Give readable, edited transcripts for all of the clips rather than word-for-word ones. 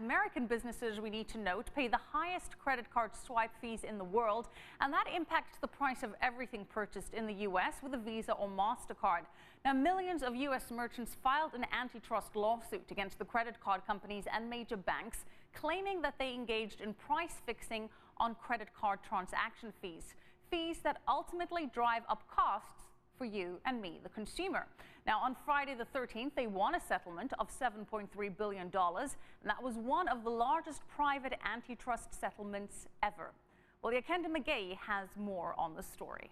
American businesses, we need to note, pay the highest credit card swipe fees in the world, and that impacts the price of everything purchased in the U.S. with a Visa or MasterCard. Now, millions of U.S. merchants filed an antitrust lawsuit against the credit card companies and major banks, claiming that they engaged in price fixing on credit card transaction fees that ultimately drive up costs for you and me, the consumer. Now, on Friday the 13th, they won a settlement of $7.3 billion, and that was one of the largest private antitrust settlements ever. Well, Yakenda McGahee has more on the story.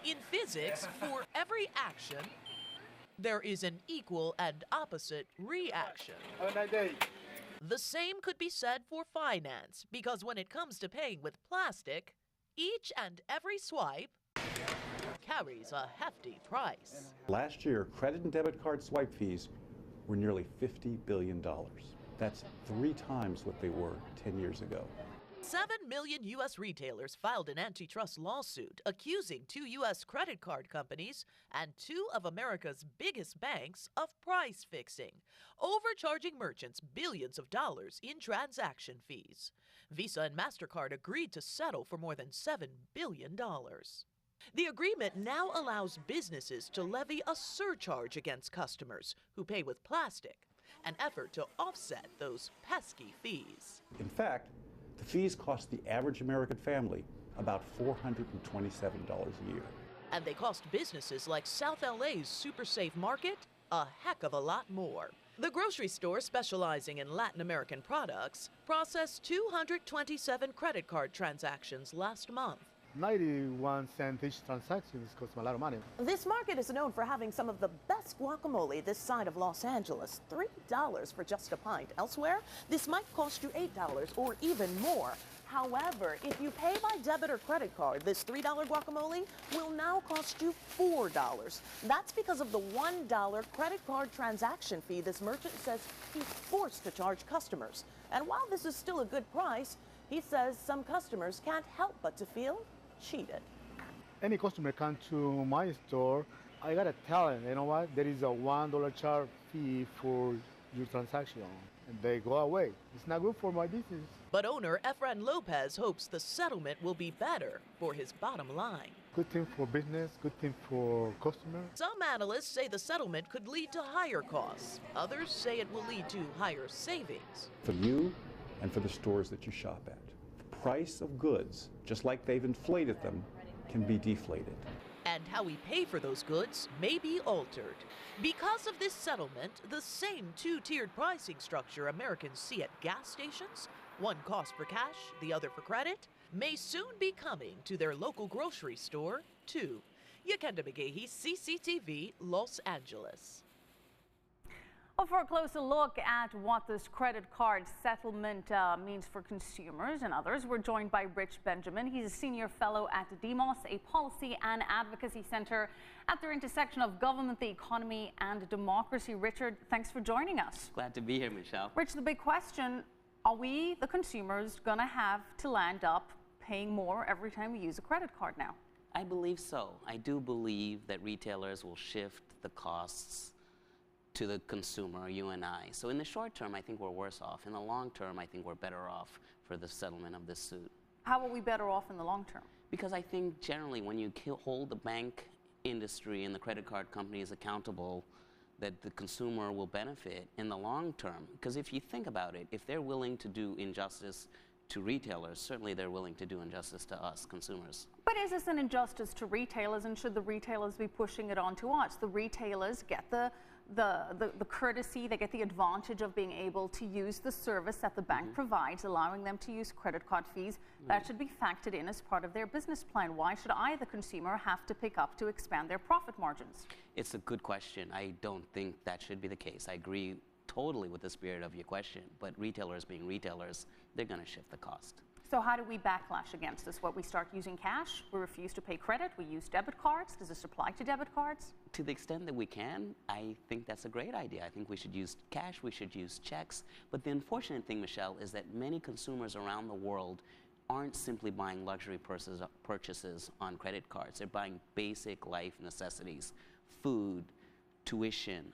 In physics, for every action, there is an equal and opposite reaction. Have a nice day. The same could be said for finance, because when it comes to paying with plastic, each and every swipe carries a hefty price. Last year, credit and debit card swipe fees were nearly $50 billion. That's 3 times what they were 10 years ago. 7 million U.S. retailers filed an antitrust lawsuit accusing 2 U.S. credit card companies and 2 of America's biggest banks of price fixing, overcharging merchants billions of dollars in transaction fees. Visa and MasterCard agreed to settle for more than $7 billion. The agreement now allows businesses to levy a surcharge against customers who pay with plastic, an effort to offset those pesky fees. In fact, the fees cost the average American family about $427 a year. And they cost businesses like South LA's Super Safe Market a heck of a lot more. The grocery store, specializing in Latin American products, processed 227 credit card transactions last month. 91 cent each transaction. This costs a lot of money. This market is known for having some of the best guacamole this side of Los Angeles. $3 for just a pint. Elsewhere, this might cost you $8 or even more. However, if you pay by debit or credit card, this $3 guacamole will now cost you $4. That's because of the $1 credit card transaction fee this merchant says he's forced to charge customers. And while this is still a good price, he says some customers can't help but to feel cheated. Any customer come to my store, I gotta tell them, you know what, there is a $1 charge fee for your transaction, and they go away. It's not good for my business. But owner Efren Lopez hopes the settlement will be better for his bottom line. Good thing for business, good thing for customers. Some analysts say the settlement could lead to higher costs. Others say it will lead to higher savings. For you and for the stores that you shop at. The price of goods, just like they've inflated them, can be deflated. And how we pay for those goods may be altered. Because of this settlement, the same 2-tiered pricing structure Americans see at gas stations, one cost for cash, the other for credit, may soon be coming to their local grocery store, too. Yakenda McGahee, CCTV, Los Angeles. Well, for a closer look at what this credit card settlement means for consumers and others, we're joined by Rich Benjamin. He's a senior fellow at Demos, a policy and advocacy center at the intersection of government, the economy, and democracy. Richard, thanks for joining us. Glad to be here, Michelle. Rich, the big question, are we, the consumers, going to have to land up paying more every time we use a credit card now? I believe so. I do believe that retailers will shift the costs to the consumer, you and I. So in the short term, I think we're worse off. In the long term, I think we're better off for the settlement of this suit. How are we better off in the long term? Because I think generally when you hold the bank industry and the credit card companies accountable, that the consumer will benefit in the long term. Because if you think about it, if they're willing to do injustice to retailers, certainly they're willing to do injustice to us, consumers. But is this an injustice to retailers, and should the retailers be pushing it on to us? The retailers get the courtesy, they get the advantage of being able to use the service that the bank provides, allowing them to use credit card fees. That should be factored in as part of their business plan. Why should I, the consumer, have to pick up to expand their profit margins? It's a good question. I don't think that should be the case. I agree totally with the spirit of your question, but retailers being retailers, they're going to shift the cost. So how do we backlash against this? What, we start using cash? We refuse to pay credit? We use debit cards? Does this apply to debit cards? To the extent that we can, I think that's a great idea. I think we should use cash, we should use checks. But the unfortunate thing, Michelle, is that many consumers around the world aren't simply buying luxury purchases on credit cards. They're buying basic life necessities, food, tuition,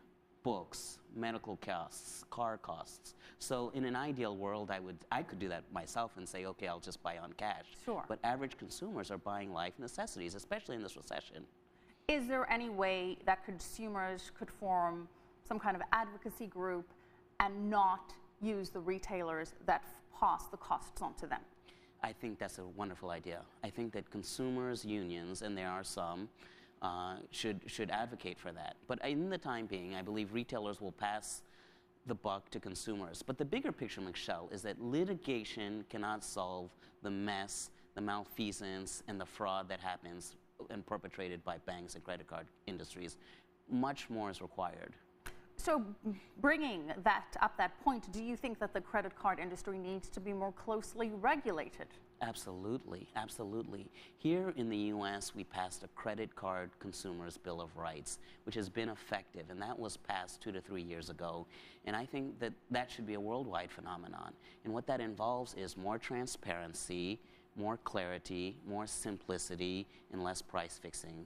books, medical costs, car costs. So in an ideal world, I could do that myself and say, okay, I'll just buy on cash. Sure. But average consumers are buying life necessities, especially in this recession. Is there any way that consumers could form some kind of advocacy group and not use the retailers that pass the costs on to them? I think that's a wonderful idea. I think that consumers' unions, and there are some, should advocate for that. But in the time being, I believe retailers will pass the buck to consumers. But the bigger picture, Michelle, is that litigation cannot solve the mess, the malfeasance, and the fraud that happens and perpetrated by banks and credit card industries. Much more is required. So bringing that point, do you think that the credit card industry needs to be more closely regulated? Absolutely, absolutely. Here in the U.S., we passed a Credit Card Consumers Bill of Rights, which has been effective, and that was passed 2 to 3 years ago. And I think that that should be a worldwide phenomenon. And what that involves is more transparency, more clarity, more simplicity, and less price fixing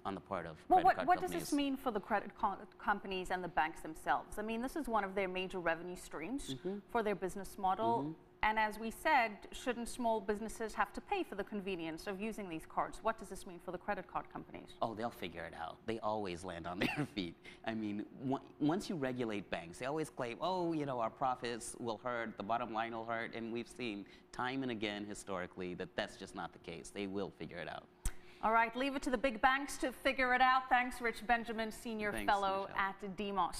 on the part of credit card companies. What does this mean for the credit companies and the banks themselves? I mean, this is one of their major revenue streams for their business model. And as we said, shouldn't small businesses have to pay for the convenience of using these cards? What does this mean for the credit card companies? Oh, they'll figure it out. They always land on their feet. I mean, once you regulate banks, they always claim, oh, you know, our profits will hurt, the bottom line will hurt, and we've seen time and again historically that that's just not the case. They will figure it out. All right, leave it to the big banks to figure it out. Thanks, Rich Benjamin, Senior Fellow at Demos.